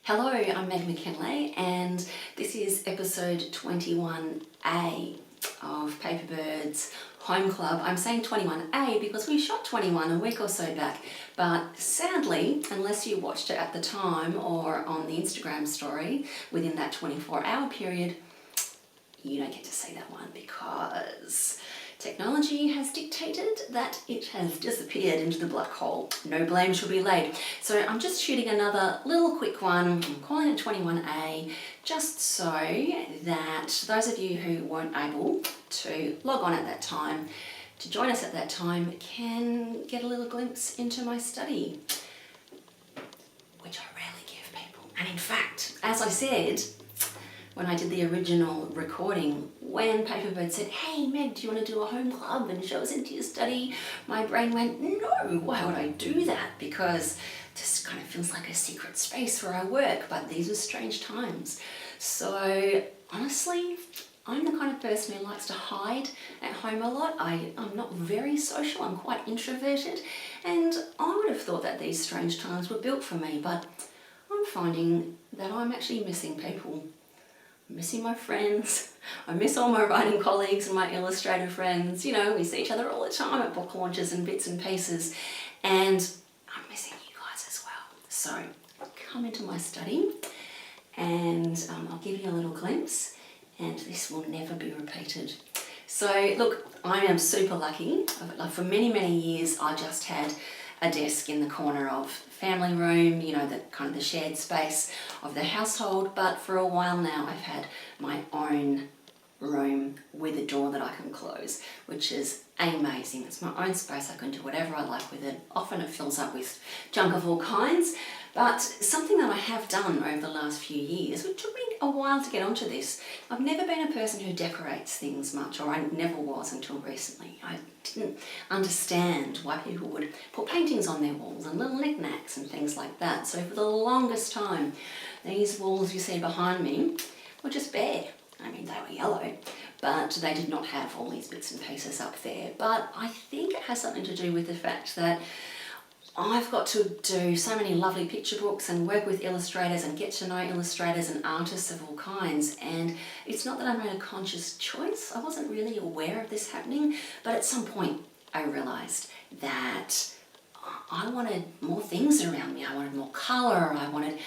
Hello, I'm Meg McKinlay and this is episode 21A of Paperbird's Home Club. I'm saying 21A because we shot 21 a week or so back, but sadly, unless you watched it at the time or on the Instagram story within that 24-hour period, you don't get to see that one because technology has dictated that it has disappeared into the black hole. No blame shall be laid. So I'm just shooting another little quick one. I'm calling it 21A, just so that those of you who weren't able to log on at that time, to join us at that time, can get a little glimpse into my study, which I rarely give people. And in fact, as I said, when I did the original recording, when Paperbird said, "Hey Meg, do you want to do a home club and show us into your study?" my brain went, no, why would I do that? Because it just kind of feels like a secret space where I work, but these are strange times. So honestly, I'm the kind of person who likes to hide at home a lot. I'm not very social, I'm quite introverted, and I would have thought that these strange times were built for me, but I'm finding that I'm actually missing people. I'm missing my friends. I miss all my writing colleagues and my illustrator friends. You know, we see each other all the time at book launches and bits and pieces, and I'm missing you guys as well. So come into my study and I'll give you a little glimpse, and this will never be repeated. So look, I am super lucky. For many, many years I just had a desk in the corner of family room, you know, the kind of the shared space of the household, but for a while now I've had my own room with a door that I can close, which is amazing. It's my own space, I can do whatever I like with it. Often it fills up with junk of all kinds, but something that I have done over the last few years, which took me a while to get onto this. I've never been a person who decorates things much, or I never was until recently. I didn't understand why people would put paintings on their walls and little knickknacks and things like that. So for the longest time, these walls you see behind me were just bare. I mean, they were yellow, but they did not have all these bits and pieces up there. But I think it has something to do with the fact that I've got to do so many lovely picture books and work with illustrators and get to know illustrators and artists of all kinds. And it's not that I made a conscious choice. I wasn't really aware of this happening, but at some point I realised that I wanted more things around me. I wanted more colour. I wanted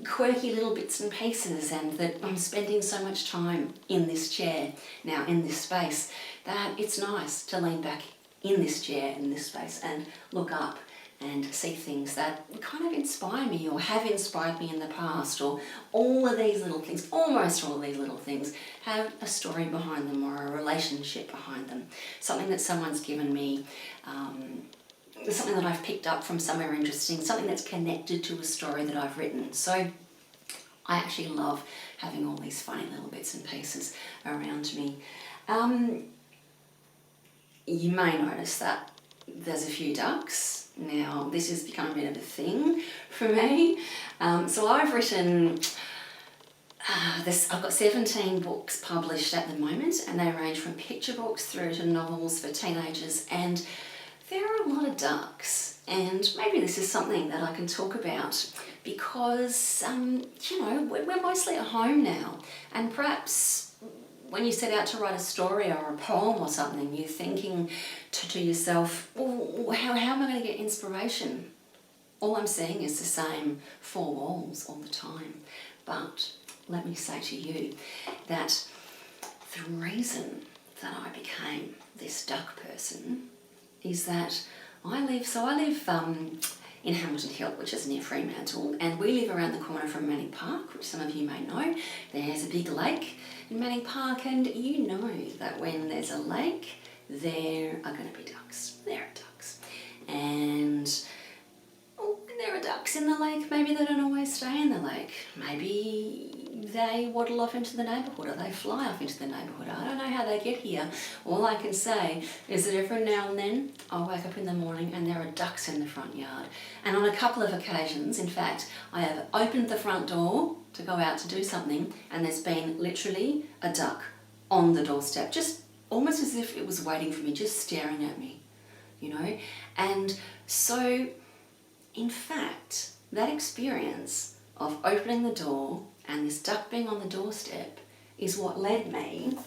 quirky little bits and pieces, and that I'm spending so much time in this chair now, in this space, that it's nice to lean back in this chair, in this space, and look up and see things that kind of inspire me or have inspired me in the past, or all of these little things, almost all of these little things, have a story behind them or a relationship behind them. Something that someone's given me, something that I've picked up from somewhere interesting, something that's connected to a story that I've written. So I actually love having all these funny little bits and pieces around me. You may notice that there's a few ducks. Now, this has become a bit of a thing for me. So I've written, I've got 17 books published at the moment, and they range from picture books through to novels for teenagers, and there are a lot of ducks. And maybe this is something that I can talk about because, you know, we're mostly at home now, and perhaps when you set out to write a story or a poem or something, you're thinking to yourself, well, how am I going to get inspiration? All I'm seeing is the same four walls all the time. But let me say to you that the reason that I became this duck person is that I live in Hamilton Hill, which is near Fremantle, and we live around the corner from Manning Park, which some of you may know. There's a big lake in Manning Park, and you know that when there's a lake, there are going to be ducks. There are ducks. And when there are ducks in the lake, maybe they don't always stay in the lake. Maybe they waddle off into the neighbourhood, or they fly off into the neighbourhood. I don't know how they get here. All I can say is that every now and then I'll wake up in the morning and there are ducks in the front yard. And on a couple of occasions, in fact, I have opened the front door to go out to do something, and there's been literally a duck on the doorstep, just almost as if it was waiting for me, just staring at me, you know. And so, in fact, that experience of opening the door and this duck being on the doorstep is what led me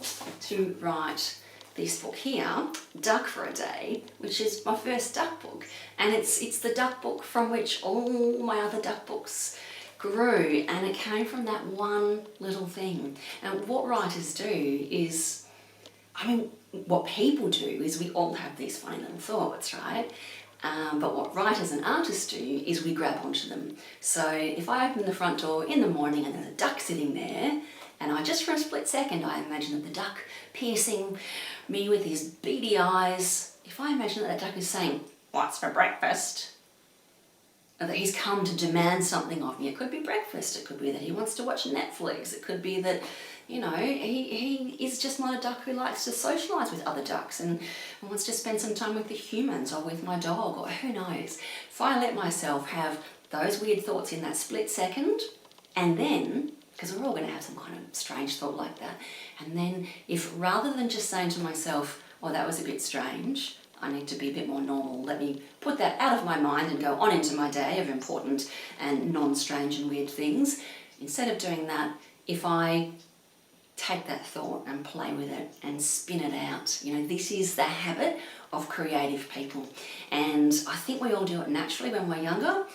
to write this book here, Duck for a Day, which is my first duck book. And it's the duck book from which all my other duck books grew, and it came from that one little thing. And what writers do is, what people do is we all have these funny little thoughts, right? But what writers and artists do is we grab onto them. So if I open the front door in the morning and there's a duck sitting there, and I just for a split second, I imagine that the duck piercing me with his beady eyes, if I imagine that the duck is saying, "What's for breakfast?" or that he's come to demand something of me. It could be breakfast, it could be that he wants to watch Netflix, it could be that, he is just not a duck who likes to socialise with other ducks and wants to spend some time with the humans or with my dog, or who knows. If I let myself have those weird thoughts in that split second, and then, because we're all going to have some kind of strange thought like that, and then if rather than just saying to myself, "Oh, that was a bit strange, I need to be a bit more normal, let me put that out of my mind and go on into my day of important and non-strange and weird things," instead of doing that, if I take that thought and play with it and spin it out, this is the habit of creative people. And I think we all do it naturally when we're younger,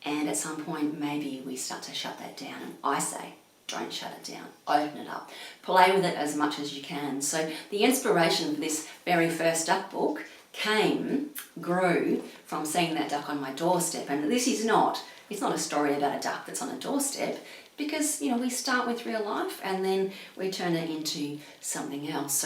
and at some point maybe we start to shut that down. And I say, don't shut it down, open it up, play with it as much as you can. So the inspiration for this very first duck book grew from seeing that duck on my doorstep. And this is it's not a story about a duck that's on a doorstep, because we start with real life and then we turn it into something else.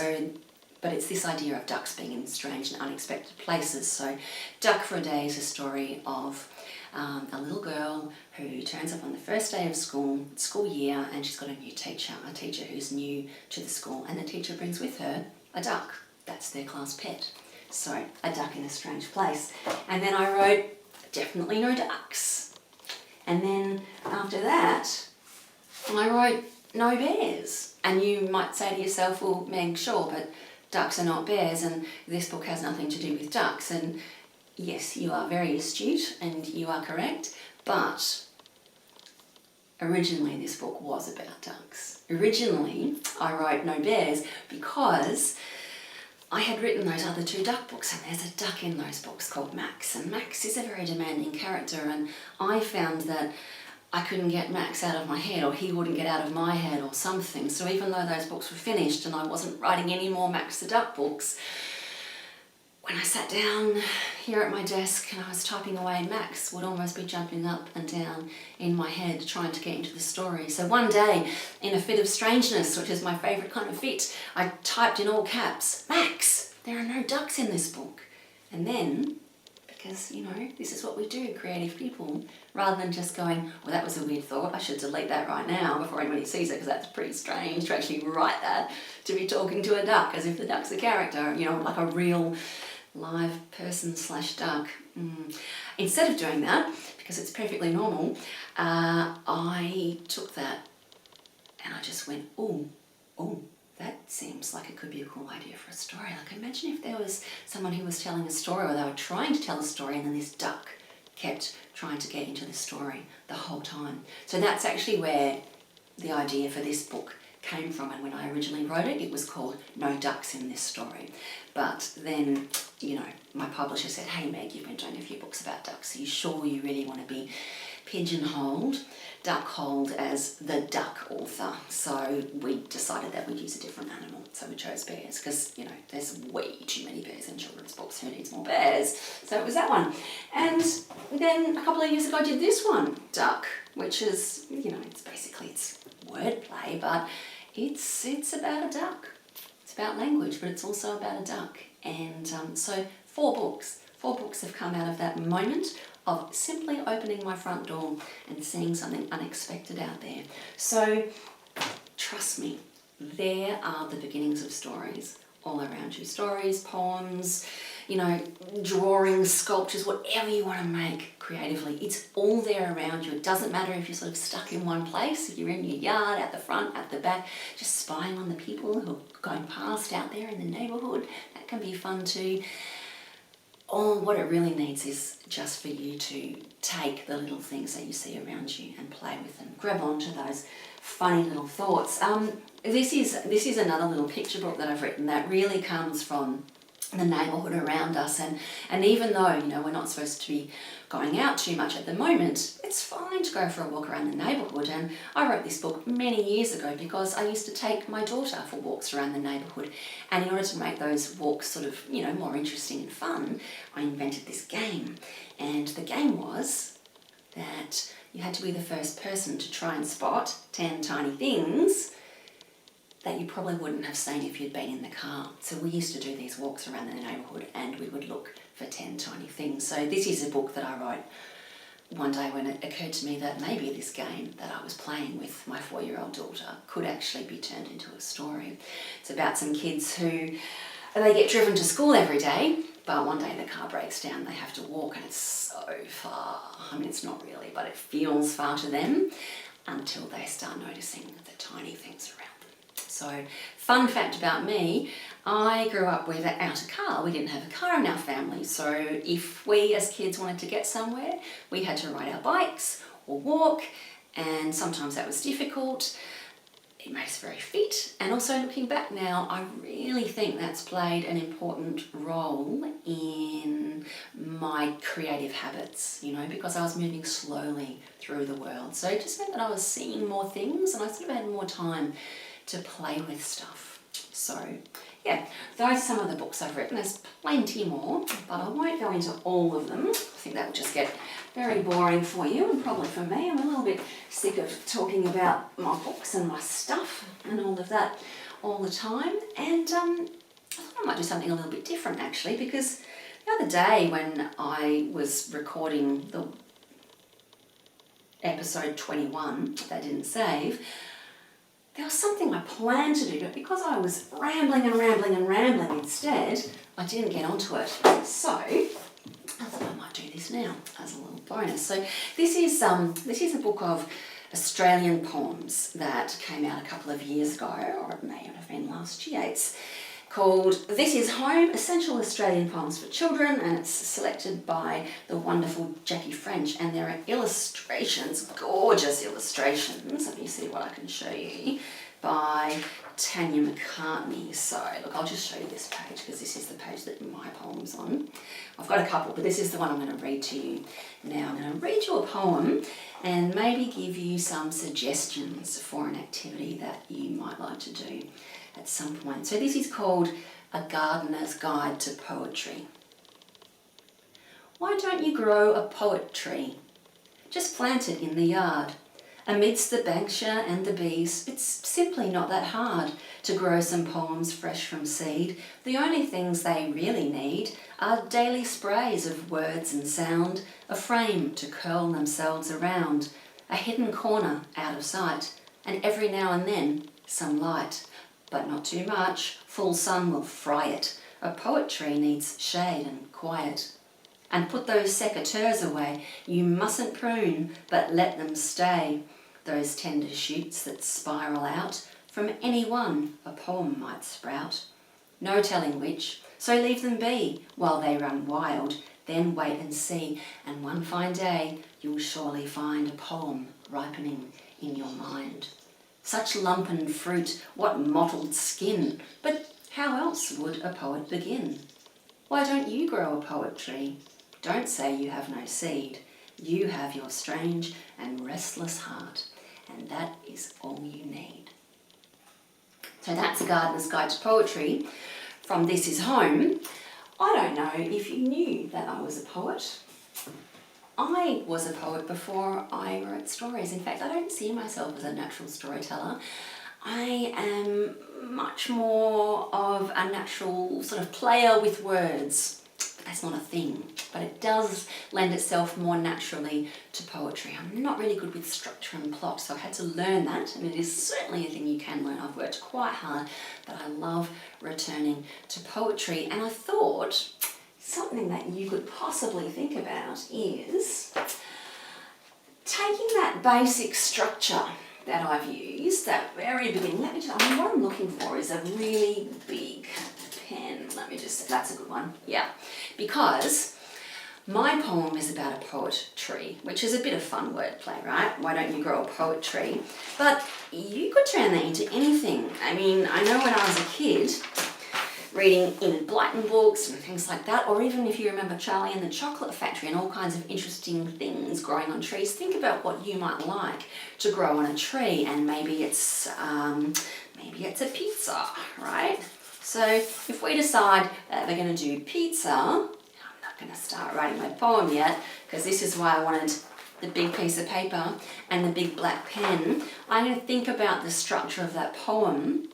But it's this idea of ducks being in strange and unexpected places. So Duck for a Day is a story of a little girl who turns up on the first day of school year, and she's got a new teacher, a teacher who's new to the school, and the teacher brings with her a duck. That's their class pet. So a duck in a strange place. And then I wrote, definitely no ducks. And then after that, I wrote no bears. And you might say to yourself, "Well, Meg, sure, but ducks are not bears, and this book has nothing to do with ducks." And yes, you are very astute and you are correct, but originally this book was about ducks. Originally I wrote no bears because I had written those other two duck books, and there's a duck in those books called Max, and Max is a very demanding character, and I found that I couldn't get Max out of my head, or he wouldn't get out of my head or something. So even though those books were finished and I wasn't writing any more Max the Duck books, when I sat down here at my desk and I was typing away, Max would almost be jumping up and down in my head trying to get into the story. So one day, in a fit of strangeness, which is my favourite kind of fit, I typed in all caps, "Max, there are no ducks in this book." And then, because, this is what we do, creative people, rather than just going, "Well, that was a weird thought, I should delete that right now before anybody sees it, because that's pretty strange to actually write that, to be talking to a duck as if the duck's a character, like a real live person/duck. Instead of doing that, because it's perfectly normal, I took that and I just went, oh, that seems like it could be a cool idea for a story. Like, imagine if there was someone who was telling a story, or they were trying to tell a story, and then this duck kept trying to get into the story the whole time. So that's actually where the idea for this book came from. And when I originally wrote it, it was called No Ducks in This Story. But then, my publisher said, "Hey Meg, you've been doing a few books about ducks. Are you sure you really want to be pigeonholed, duck-holed as the duck author?" So we decided that we'd use a different animal. So we chose bears because, there's way too many bears in children's books. Who needs more bears? So it was that one. And then a couple of years ago I did this one, Duck, which is, it's wordplay, but it's about a duck. It's about language, but it's also about a duck. And so 4 books have come out of that moment of simply opening my front door and seeing something unexpected out there. So trust me, there are the beginnings of stories all around you. Stories, poems, drawings, sculptures, whatever you want to make creatively. It's all there around you. It doesn't matter if you're sort of stuck in one place, if you're in your yard, at the front, at the back, just spying on the people who are going past out there in the neighbourhood. That can be fun too. All what it really needs is just for you to take the little things that you see around you and play with grab onto those funny little thoughts. This is another little picture book that I've written that really comes from the neighbourhood around us, and even though we're not supposed to be going out too much at the moment, it's fine to go for a walk around the neighbourhood. And I wrote this book many years ago because I used to take my daughter for walks around the neighbourhood, and in order to make those walks sort of more interesting and fun, I invented this game. And the game was that you had to be the first person to try and spot 10 tiny things that you probably wouldn't have seen if you'd been in the car. So we used to do these walks around the neighbourhood and we would look for 10 tiny things. So this is a book that I wrote one day when it occurred to me that maybe this game that I was playing with my 4-year-old daughter could actually be turned into a story. It's about some kids who, they get driven to school every day, but one day the car breaks down, they have to walk, and it's so far. I mean, it's not really, but it feels far to them until they start noticing the tiny things around them. So, fun fact about me, I grew up without a car. We didn't have a car in our family, so if we as kids wanted to get somewhere, we had to ride our bikes or walk, and sometimes that was difficult. It made us very fit, and also looking back now, I really think that's played an important role in my creative habits, because I was moving slowly through the world. So it just meant that I was seeing more things and I sort of had more time to play with stuff. So yeah, those are some of the books I've written. There's plenty more, but I won't go into all of them. I think that will just get very boring for you and probably for me. I'm a little bit sick of talking about my books and my stuff and all of that all the time. And I thought I might do something a little bit different actually, because the other day when I was recording the episode 21 that I didn't save, there was something I planned to do, but because I was rambling instead, I didn't get onto it. So I thought I might do this now as a little bonus. So this is a book of Australian poems that came out a couple of years ago, or it may have been last year. It's called This Is Home, Essential Australian Poems for Children, and it's selected by the wonderful Jackie French, and there are illustrations, gorgeous illustrations, let me see what I can show you, by Tanya McCartney. So look, I'll just show you this page because this is the page that my poem's on. I've got a couple, but this is the one I'm going to read to you now. I'm going to read you a poem and maybe give you some suggestions for an activity that you might like to do at some point. So this is called A Gardener's Guide to Poetry. Why don't you grow a poet tree? Just plant it in the yard. Amidst the banksia and the bees, it's simply not that hard to grow some poems fresh from seed. The only things they really need are daily sprays of words and sound, a frame to curl themselves around, a hidden corner out of sight, and every now and then some light. But not too much, full sun will fry it. A poet tree needs shade and quiet. And put those secateurs away. You mustn't prune, but let them stay. Those tender shoots that spiral out, from any one a poem might sprout. No telling which, so leave them be while they run wild. Then wait and see, and one fine day you'll surely find a poem ripening in your mind. Such lumpen fruit, what mottled skin, but how else would a poet begin? Why don't you grow a poet tree? Don't say you have no seed. You have your strange and restless heart, and that is all you need. So that's A Gardener's Guide to Poetry from This Is Home. I don't know if you knew that I was a poet. I was a poet before I wrote stories. In fact, I don't see myself as a natural storyteller. I am much more of a natural sort of player with words. But that's not a thing. But it does lend itself more naturally to poetry. I'm not really good with structure and plot, so I had to learn that, and it is certainly a thing you can learn. I've worked quite hard, but I love returning to poetry, and I thought something that you could possibly think about is taking that basic structure that I've used, that very beginning. What I'm looking for is a really big pen. That's a good one, yeah. Because My poem is about a poet tree, which is a bit of fun wordplay, right? Why don't you grow a poet tree? But you could turn that into anything. I mean, I know when I was a kid, reading Enid Blyton books and things like that, or even if you remember Charlie and the Chocolate Factory and all kinds of interesting things growing on trees, think about what you might like to grow on a tree, and maybe it's a pizza, right? So if we decide that we're going to do pizza, I'm going to start writing my poem yet, because this is why I wanted the big piece of paper and the big black pen. I'm going to think about the structure of that poem.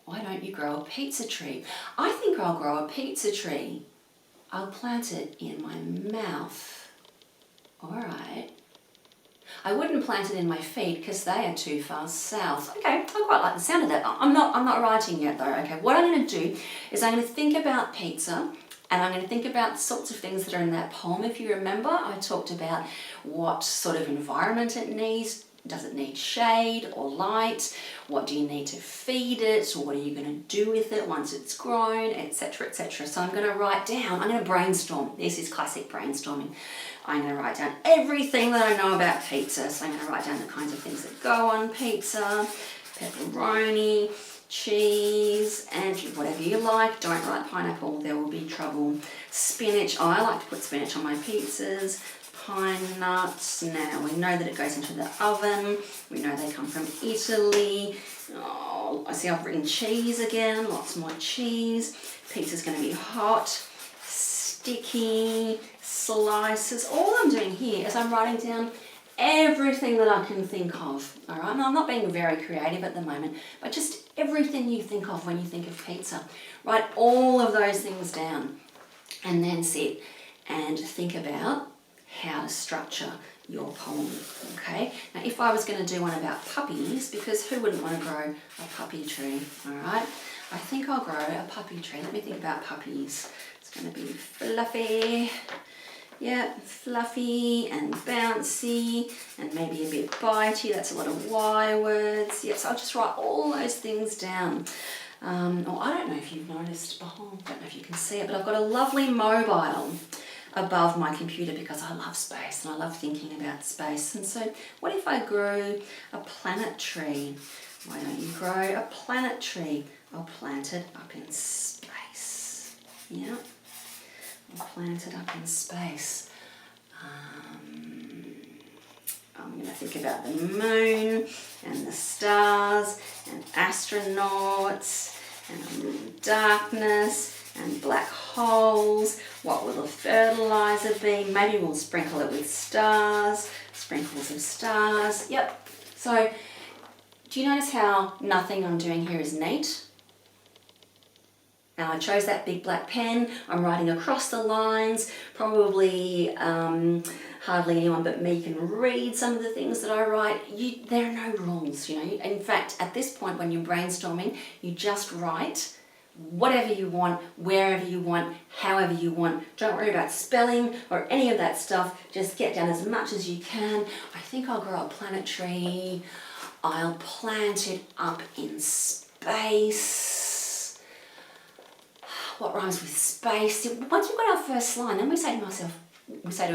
Why don't you grow a pizza tree? I think I'll grow a pizza tree. I'll plant it in my mouth. All right. I wouldn't plant it in my feet because they are too far south. Okay, I quite like the sound of that. I'm not writing yet though. Okay, what I'm going to do is I'm going to think about pizza, and I'm going to think about the sorts of things that are in that poem. If you remember, I talked about what sort of environment it needs. Does it need shade or light? What do you need to feed it? Or what are you going to do with it once it's grown, etc., etc. So I'm going to write down, I'm going to brainstorm. This is classic brainstorming. I'm going to write down everything that I know about pizza. So I'm going to write down the kinds of things that go on pizza, pepperoni, cheese, and whatever you like. Don't write pineapple, there will be trouble. Spinach, I like to put spinach on my pizzas. Pine nuts, now we know that it goes into the oven. We know they come from Italy. Oh, I see I've written cheese again, lots more cheese. Pizza's going to be hot, sticky, slices. All I'm doing here is I'm writing down everything that I can think of, all right? Now, I'm not being very creative at the moment, but just everything you think of when you think of pizza. Write all of those things down, and then sit and think about how to structure your poem, okay? Now, if I was going to do one about puppies, because who wouldn't want to grow a puppy tree, all right? I think I'll grow a puppy tree. Let me think about puppies. It's going to be fluffy. Yeah, fluffy and bouncy and maybe a bit bitey. That's a lot of Y words. Yes, I'll just write all those things down. Or I don't know if you've noticed, I don't know if you can see it, but I've got a lovely mobile above my computer because I love space and I love thinking about space. And so what if I grow a planet tree? Why don't you grow a planet tree? I'll plant it up in space. Yeah, I'll plant it up in space. I'm going to think about the moon and the stars and astronauts and darkness and black holes. What will the fertilizer be? Maybe we'll sprinkle it with stars, sprinkles of stars. Yep. So do you notice how nothing I'm doing here is neat? Now I chose that big black pen. I'm writing across the lines. Probably hardly anyone but me can read some of the things that I write. There are no rules, you know. In fact, at this point when you're brainstorming, you just write whatever you want, wherever you want, however you want. Don't worry about spelling or any of that stuff. Just get down as much as you can. I think I'll grow a planet tree. I'll plant it up in space. What rhymes with space? Once we've got our first line, then we say to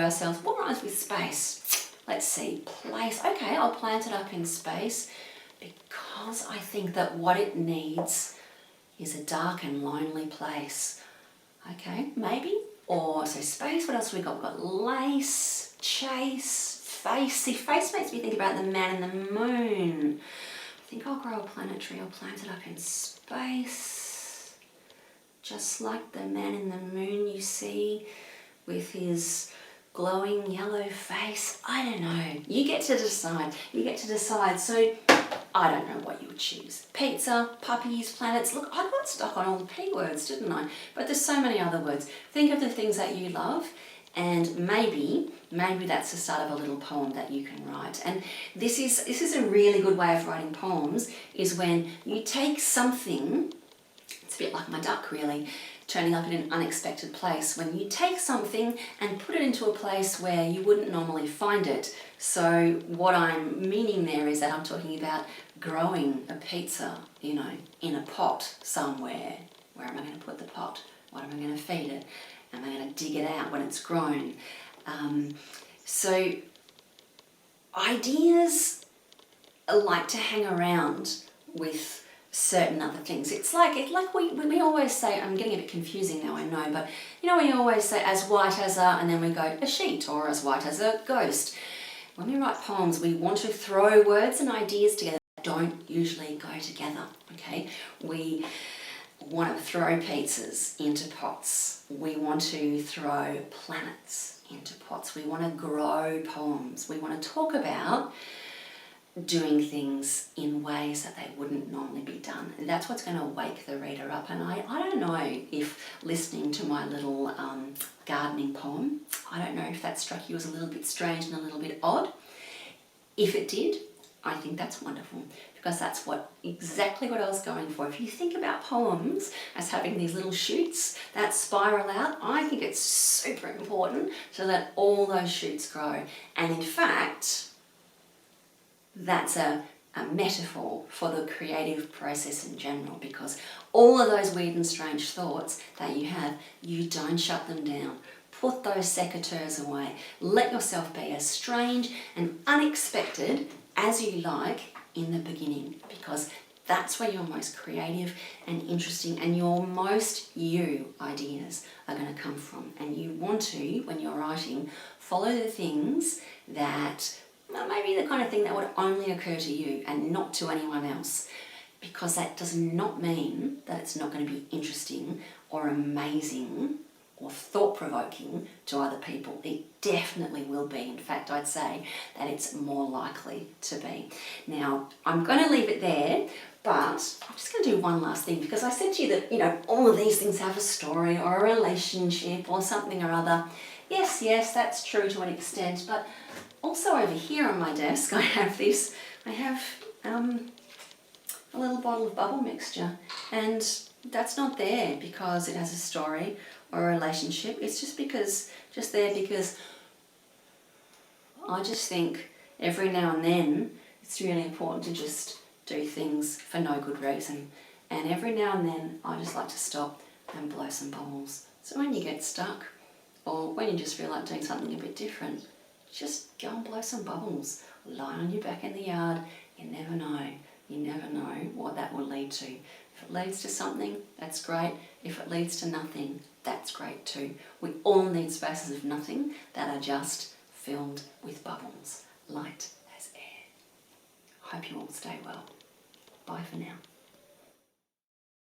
ourselves, what rhymes with space? Let's see, place. Okay, I'll plant it up in space because I think that what it needs is a dark and lonely place. Okay, maybe. Or, so space, what else have we got? We've got lace, chase, face. See, face makes me think about the man in the moon. I think I'll grow a planet tree. I'll plant it up in space. Just like the man in the moon you see with his glowing yellow face. I don't know. You get to decide. You get to decide. So I don't know what you would choose. Pizza, puppies, planets. Look, I got stuck on all the P words, didn't I? But there's so many other words. Think of the things that you love, and maybe that's the start of a little poem that you can write. And this is a really good way of writing poems, is when you take something, it's a bit like my duck really, turning up in an unexpected place, when you take something and put it into a place where you wouldn't normally find it. So what I'm meaning there is that I'm talking about growing a pizza, in a pot somewhere. Where am I going to put the pot? What am I going to feed it? Am I going to dig it out when it's grown? So ideas like to hang around with certain other things. It's like we always say, I'm getting a bit confusing now, I know, but you know, we always say as white as a, and then we go a sheet, or as white as a ghost. When we write poems, we want to throw words and ideas together that don't usually go together, okay? We want to throw pizzas into pots. We want to throw planets into pots. We want to grow poems. We want to talk about doing things in ways that they wouldn't normally be done. And that's what's going to wake the reader up. And I don't know if listening to my little gardening poem, I don't know if that struck you as a little bit strange and a little bit odd. If it did, I think that's wonderful, because that's exactly what I was going for. If you think about poems as having these little shoots that spiral out, I think it's super important so that all those shoots grow. And in fact, that's a metaphor for the creative process in general, because all of those weird and strange thoughts that you have, you don't shut them down. Put those secateurs away. Let yourself be as strange and unexpected as you like in the beginning, because that's where your most creative and interesting and your most you ideas are going to come from. And you want to, when you're writing, follow the things that maybe the kind of thing that would only occur to you and not to anyone else, because that does not mean that it's not going to be interesting or amazing or thought-provoking to other people. It definitely will be. In fact, I'd say that it's more likely to be. Now, I'm going to leave it there, but I'm just going to do one last thing, because I said to you that, you know, all of these things have a story or a relationship or something or other. Yes, that's true to an extent, but also over here on my desk, I have a little bottle of bubble mixture, and that's not there because it has a story or a relationship. It's just there because I just think every now and then it's really important to just do things for no good reason. And every now and then I just like to stop and blow some bubbles. So when you get stuck, or when you just feel like doing something a bit different, just go and blow some bubbles. Lie on your back in the yard. You never know. You never know what that will lead to. If it leads to something, that's great. If it leads to nothing, that's great too. We all need spaces of nothing that are just filled with bubbles, light as air. Hope you all stay well. Bye for now.